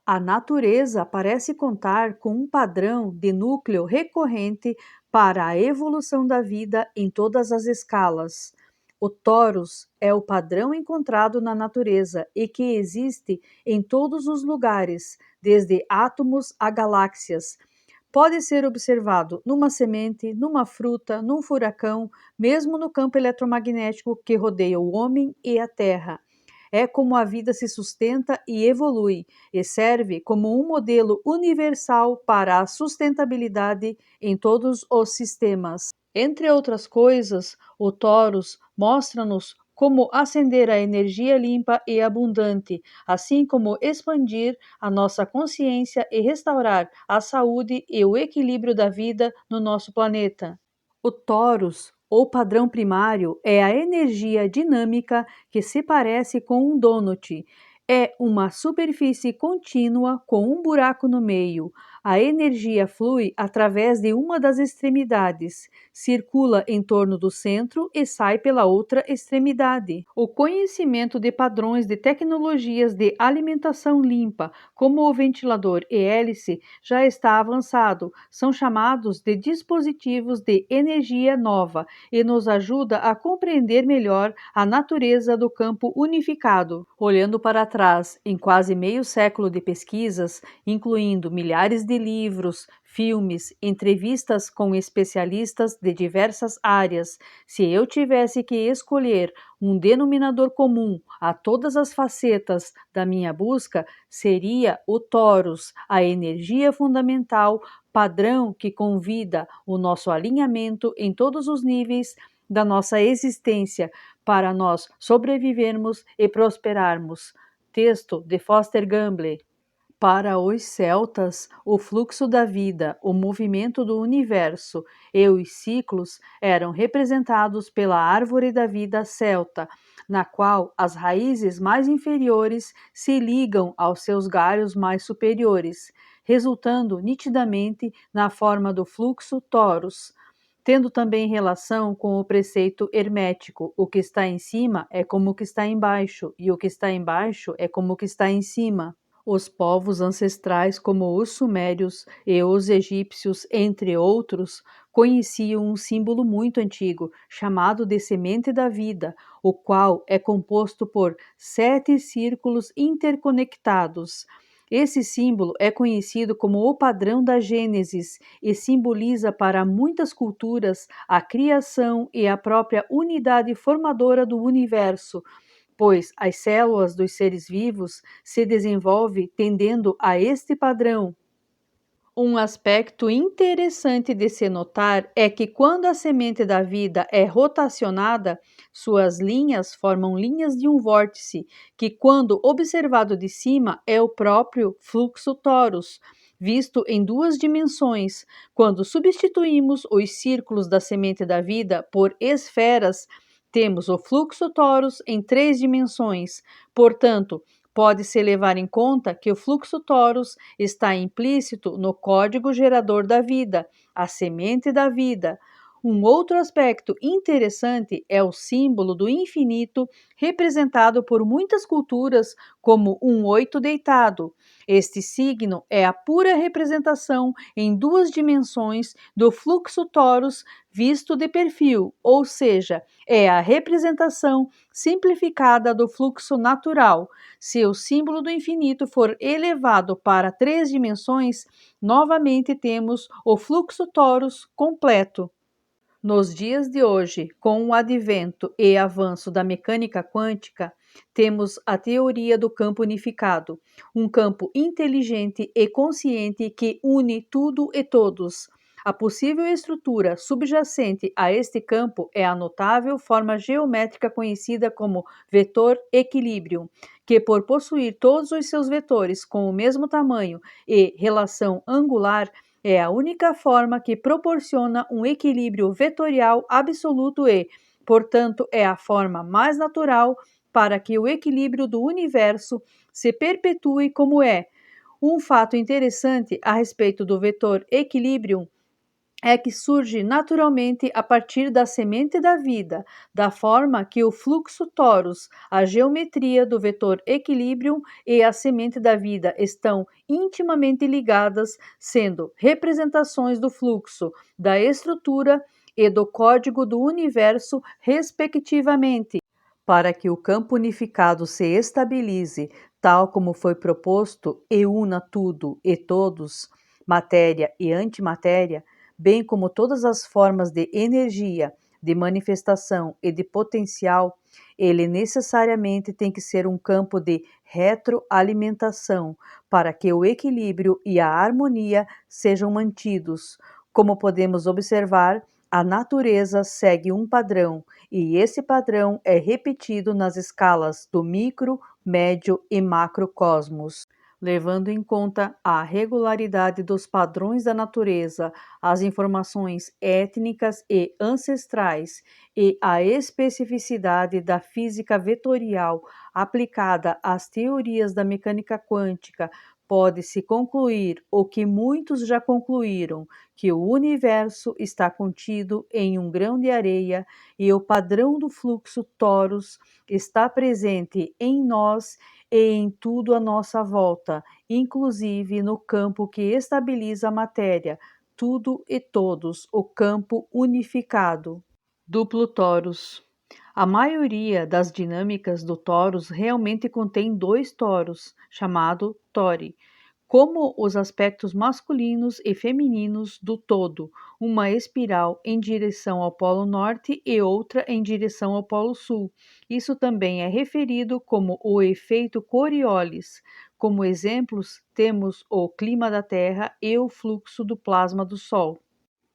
A natureza parece contar com um padrão de núcleo recorrente para a evolução da vida em todas as escalas. O torus é o padrão encontrado na natureza e que existe em todos os lugares, desde átomos a galáxias. Pode ser observado numa semente, numa fruta, num furacão, mesmo no campo eletromagnético que rodeia o homem e a Terra. É como a vida se sustenta e evolui, e serve como um modelo universal para a sustentabilidade em todos os sistemas. Entre outras coisas, o Torus mostra-nos como acender a energia limpa e abundante, assim como expandir a nossa consciência e restaurar a saúde e o equilíbrio da vida no nosso planeta. O torus, ou padrão primário, é a energia dinâmica que se parece com um donut. É uma superfície contínua com um buraco no meio. A energia flui através de uma das extremidades, circula em torno do centro e sai pela outra extremidade. O conhecimento de padrões de tecnologias de alimentação limpa, como o ventilador e hélice, já está avançado. São chamados de dispositivos de energia nova e nos ajuda a compreender melhor a natureza do campo unificado. Olhando para trás, em quase meio século de pesquisas, incluindo milhares de livros, filmes, entrevistas com especialistas de diversas áreas, se eu tivesse que escolher um denominador comum a todas as facetas da minha busca, seria o torus, a energia fundamental, padrão que convida o nosso alinhamento em todos os níveis da nossa existência para nós sobrevivermos e prosperarmos. Texto de Foster Gamble. Para os celtas, o fluxo da vida, o movimento do universo e os ciclos eram representados pela árvore da vida celta, na qual as raízes mais inferiores se ligam aos seus galhos mais superiores, resultando nitidamente na forma do fluxo torus, tendo também relação com o preceito hermético: o que está em cima é como o que está embaixo, e o que está embaixo é como o que está em cima. Os povos ancestrais, como os sumérios e os egípcios, entre outros, conheciam um símbolo muito antigo, chamado de semente da vida, o qual é composto por 7 círculos interconectados. Esse símbolo é conhecido como o padrão da Gênesis e simboliza para muitas culturas a criação e a própria unidade formadora do universo, pois as células dos seres vivos se desenvolvem tendendo a este padrão. Um aspecto interessante de se notar é que quando a semente da vida é rotacionada, suas linhas formam linhas de um vórtice, que quando observado de cima é o próprio fluxo torus, visto em 2 dimensões. Quando substituímos os círculos da semente da vida por esferas, temos o fluxo torus em 3 dimensões. Portanto, pode-se levar em conta que o fluxo torus está implícito no código gerador da vida, a semente da vida. Um outro aspecto interessante é o símbolo do infinito, representado por muitas culturas como um 8 deitado. Este signo é a pura representação em 2 dimensões do fluxo torus visto de perfil, ou seja, é a representação simplificada do fluxo natural. Se o símbolo do infinito for elevado para 3 dimensões, novamente temos o fluxo torus completo. Nos dias de hoje, com o advento e avanço da mecânica quântica, temos a teoria do campo unificado, um campo inteligente e consciente que une tudo e todos. A possível estrutura subjacente a este campo é a notável forma geométrica conhecida como vetor equilibrium, que, por possuir todos os seus vetores com o mesmo tamanho e relação angular, é a única forma que proporciona um equilíbrio vetorial absoluto e, portanto, é a forma mais natural para que o equilíbrio do universo se perpetue como é. Um fato interessante a respeito do vetor equilibrium é que surge naturalmente a partir da semente da vida, da forma que o fluxo torus, a geometria do vetor equilibrium e a semente da vida estão intimamente ligadas, sendo representações do fluxo, da estrutura e do código do universo, respectivamente. Para que o campo unificado se estabilize, tal como foi proposto, e una tudo e todos, matéria e antimatéria, bem como todas as formas de energia, de manifestação e de potencial, ele necessariamente tem que ser um campo de retroalimentação para que o equilíbrio e a harmonia sejam mantidos. Como podemos observar, a natureza segue um padrão, e esse padrão é repetido nas escalas do micro, médio e macrocosmos. Levando em conta a regularidade dos padrões da natureza, as informações étnicas e ancestrais e a especificidade da física vetorial aplicada às teorias da mecânica quântica, pode-se concluir o que muitos já concluíram, que o universo está contido em um grão de areia e o padrão do fluxo torus está presente em nós e em tudo à nossa volta, inclusive no campo que estabiliza a matéria, tudo e todos, o campo unificado. Duplo torus. A maioria das dinâmicas do torus realmente contém dois toros, chamado tori, como os aspectos masculinos e femininos do todo, uma espiral em direção ao polo norte e outra em direção ao polo sul. Isso também é referido como o efeito Coriolis. Como exemplos, temos o clima da Terra e o fluxo do plasma do Sol.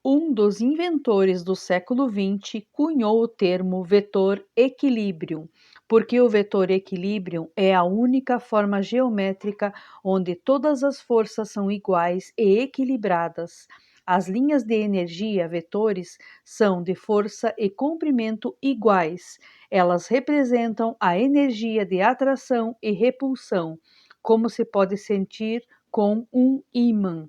Um dos inventores do século XX cunhou o termo vetor equilibrium, porque o vetor equilibrium é a única forma geométrica onde todas as forças são iguais e equilibradas. As linhas de energia, vetores, são de força e comprimento iguais. Elas representam a energia de atração e repulsão, como se pode sentir com um ímã.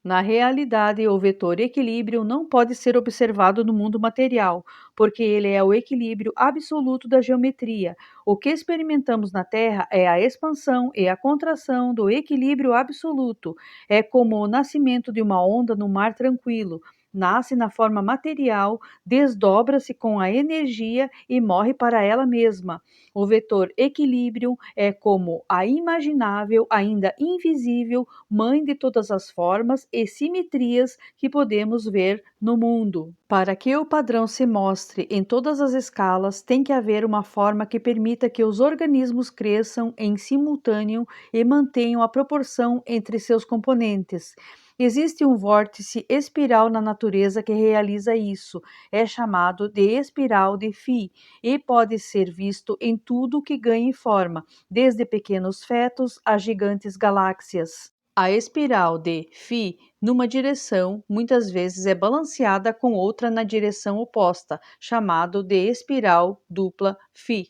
Na realidade, o vetor equilíbrio não pode ser observado no mundo material, porque ele é o equilíbrio absoluto da geometria. O que experimentamos na Terra é a expansão e a contração do equilíbrio absoluto. É como o nascimento de uma onda no mar tranquilo. Nasce na forma material, desdobra-se com a energia e morre para ela mesma. O vetor equilíbrio é como a imaginável, ainda invisível, mãe de todas as formas e simetrias que podemos ver no mundo. Para que o padrão se mostre em todas as escalas, tem que haver uma forma que permita que os organismos cresçam em simultâneo e mantenham a proporção entre seus componentes. Existe um vórtice espiral na natureza que realiza isso. É chamado de espiral de Phi e pode ser visto em tudo que ganhe forma, desde pequenos fetos a gigantes galáxias. A espiral de Phi numa direção muitas vezes é balanceada com outra na direção oposta, chamado de espiral dupla Phi.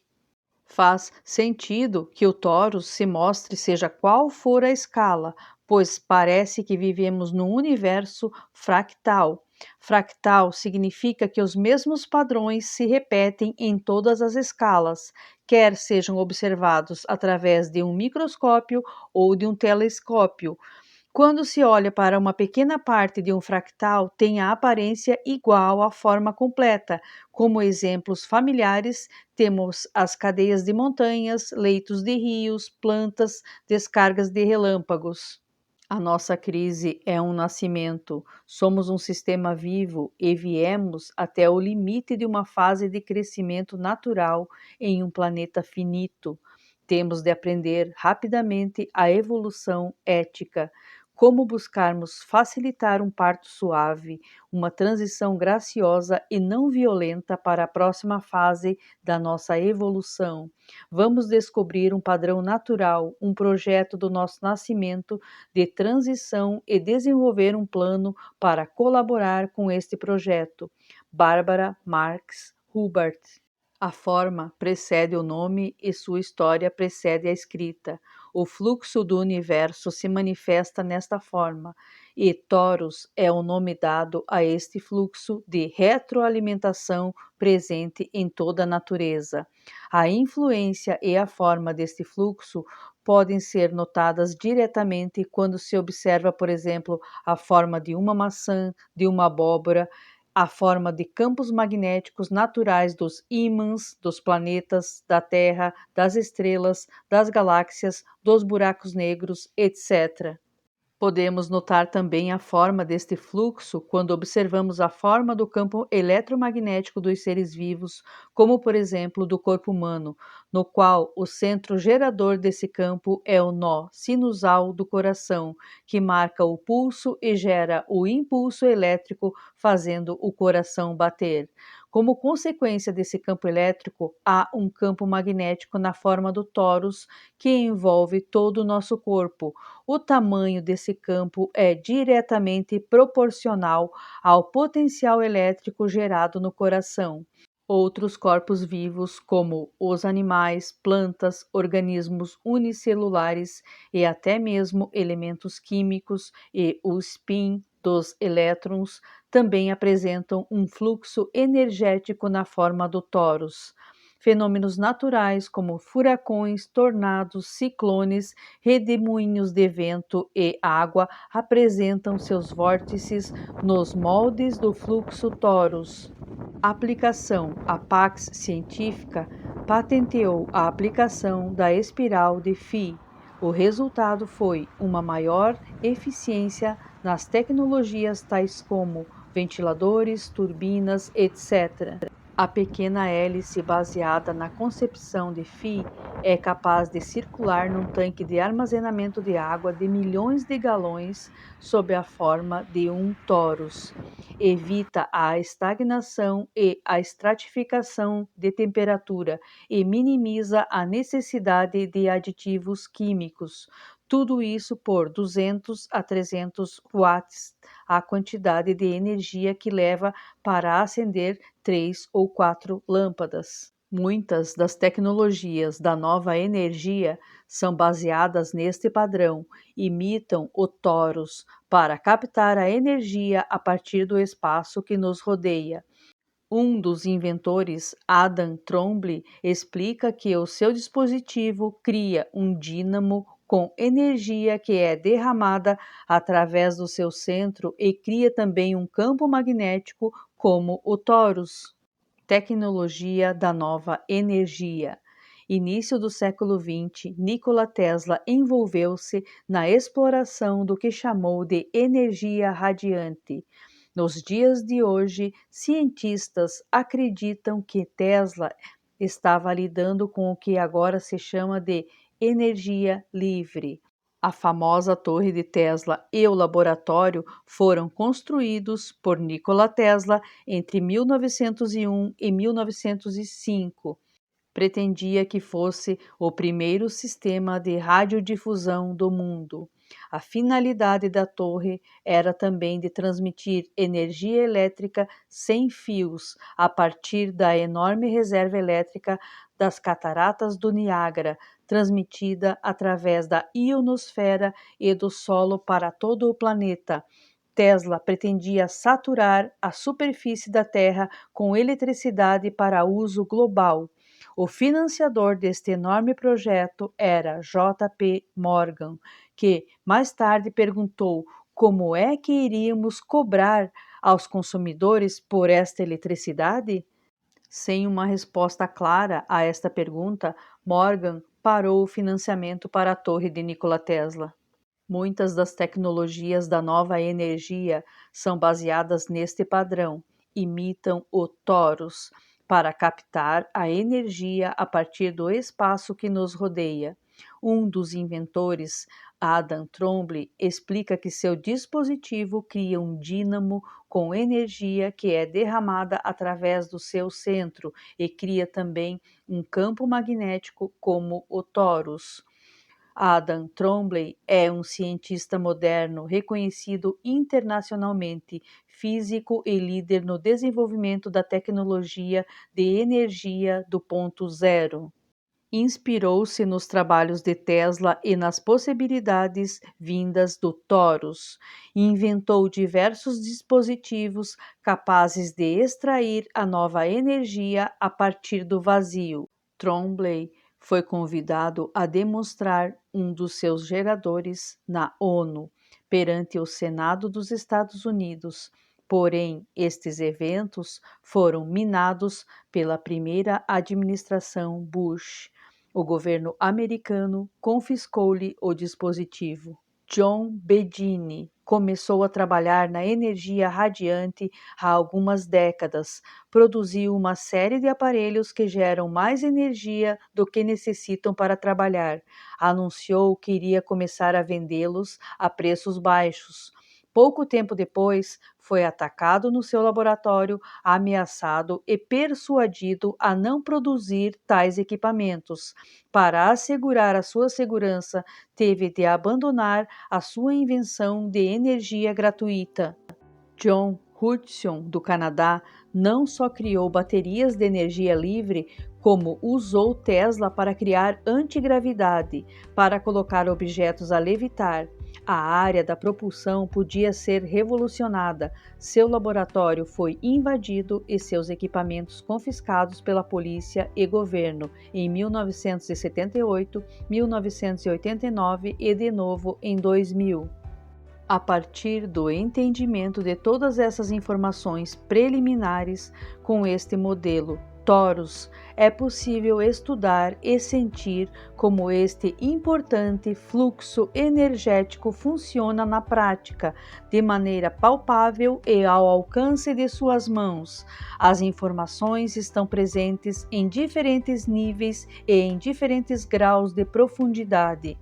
Faz sentido que o torus se mostre seja qual for a escala, pois parece que vivemos num universo fractal. Fractal significa que os mesmos padrões se repetem em todas as escalas, quer sejam observados através de um microscópio ou de um telescópio. Quando se olha para uma pequena parte de um fractal, tem a aparência igual à forma completa. Como exemplos familiares, temos as cadeias de montanhas, leitos de rios, plantas, descargas de relâmpagos. A nossa crise é um nascimento. Somos um sistema vivo e viemos até o limite de uma fase de crescimento natural em um planeta finito. Temos de aprender rapidamente a evolução ética. Como buscarmos facilitar um parto suave, uma transição graciosa e não violenta para a próxima fase da nossa evolução. Vamos descobrir um padrão natural, um projeto do nosso nascimento de transição e desenvolver um plano para colaborar com este projeto. Bárbara Marx Hubbard. A forma precede o nome e sua história precede a escrita. O fluxo do universo se manifesta nesta forma. e torus é o nome dado a este fluxo de retroalimentação presente em toda a natureza. A influência e a forma deste fluxo podem ser notadas diretamente quando se observa, por exemplo, a forma de uma maçã, de uma abóbora, a forma de campos magnéticos naturais dos ímãs, dos planetas, da Terra, das estrelas, das galáxias, dos buracos negros, etc. Podemos notar também a forma deste fluxo quando observamos a forma do campo eletromagnético dos seres vivos, como por exemplo do corpo humano, no qual o centro gerador desse campo é o nó sinusal do coração, que marca o pulso e gera o impulso elétrico, fazendo o coração bater. Como consequência desse campo elétrico, há um campo magnético na forma do tórus que envolve todo o nosso corpo. O tamanho desse campo é diretamente proporcional ao potencial elétrico gerado no coração. Outros corpos vivos, como os animais, plantas, organismos unicelulares e até mesmo elementos químicos e o spin dos elétrons, também apresentam um fluxo energético na forma do tórus. Fenômenos naturais como furacões, tornados, ciclones, redemoinhos de vento e água apresentam seus vórtices nos moldes do fluxo torus. Aplicação: a Pax Científica patenteou a aplicação da espiral de Phi. O resultado foi uma maior eficiência nas tecnologias tais como ventiladores, turbinas, etc. A pequena hélice baseada na concepção de Phi é capaz de circular num tanque de armazenamento de água de milhões de galões sob a forma de um torus. Evita a estagnação e a estratificação de temperatura e minimiza a necessidade de aditivos químicos. Tudo isso por 200 a 300 watts, a quantidade de energia que leva para acender 3 ou 4 lâmpadas. Muitas das tecnologias da nova energia são baseadas neste padrão, imitam o torus para captar a energia a partir do espaço que nos rodeia. Um dos inventores, Adam Trombley, explica que o seu dispositivo cria um dínamo com energia que é derramada através do seu centro e cria também um campo magnético como o torus. Tecnologia da nova energia. Início do século XX, Nikola Tesla envolveu-se na exploração do que chamou de energia radiante. Nos dias de hoje, cientistas acreditam que Tesla estava lidando com o que agora se chama de energia livre. A famosa Torre de Tesla e o laboratório foram construídos por Nikola Tesla entre 1901 e 1905. Pretendia que fosse o primeiro sistema de radiodifusão do mundo. A finalidade da torre era também de transmitir energia elétrica sem fios a partir da enorme reserva elétrica das cataratas do Niágara, transmitida através da ionosfera e do solo para todo o planeta. Tesla pretendia saturar a superfície da Terra com eletricidade para uso global. O financiador deste enorme projeto era J. P. Morgan, que mais tarde perguntou como é que iríamos cobrar aos consumidores por esta eletricidade? Sem uma resposta clara a esta pergunta, Morgan parou o financiamento para a torre de Nikola Tesla. Muitas das tecnologias da nova energia são baseadas neste padrão, imitam o torus, para captar a energia a partir do espaço que nos rodeia. Um dos inventores, Adam Trombley, explica que seu dispositivo cria um dínamo com energia que é derramada através do seu centro e cria também um campo magnético como o torus. Adam Trombley é um cientista moderno reconhecido internacionalmente, físico e líder no desenvolvimento da tecnologia de energia do ponto zero. inspirou-se nos trabalhos de Tesla e nas possibilidades vindas do torus, e inventou diversos dispositivos capazes de extrair a nova energia a partir do vazio. Trombley foi convidado a demonstrar um dos seus geradores na ONU, perante o Senado dos Estados Unidos. Porém, estes eventos foram minados pela primeira administração Bush. O governo americano confiscou-lhe o dispositivo. John Bedini começou a trabalhar na energia radiante há algumas décadas. Produziu uma série de aparelhos que geram mais energia do que necessitam para trabalhar. Anunciou que iria começar a vendê-los a preços baixos. Pouco tempo depois, foi atacado no seu laboratório, ameaçado e persuadido a não produzir tais equipamentos. Para assegurar a sua segurança, teve de abandonar a sua invenção de energia gratuita. John Hudson, do Canadá, não só criou baterias de energia livre, como usou Tesla para criar antigravidade, para colocar objetos a levitar. A área da propulsão podia ser revolucionada. Seu laboratório foi invadido e seus equipamentos confiscados pela polícia e governo em 1978, 1989 e de novo em 2000. A partir do entendimento de todas essas informações preliminares com este modelo torus, é possível estudar e sentir como este importante fluxo energético funciona na prática, de maneira palpável e ao alcance de suas mãos. As informações estão presentes em diferentes níveis e em diferentes graus de profundidade.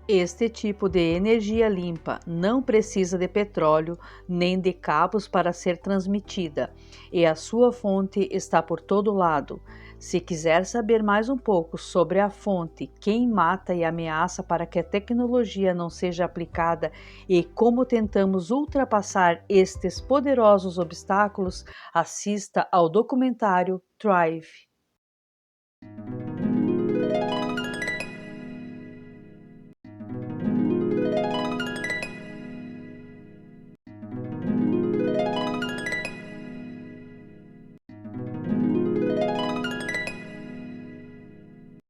Este tipo de energia limpa não precisa de petróleo nem de cabos para ser transmitida, e a sua fonte está por todo lado. Se quiser saber mais um pouco sobre a fonte, quem mata e ameaça para que a tecnologia não seja aplicada e como tentamos ultrapassar estes poderosos obstáculos, assista ao documentário Thrive.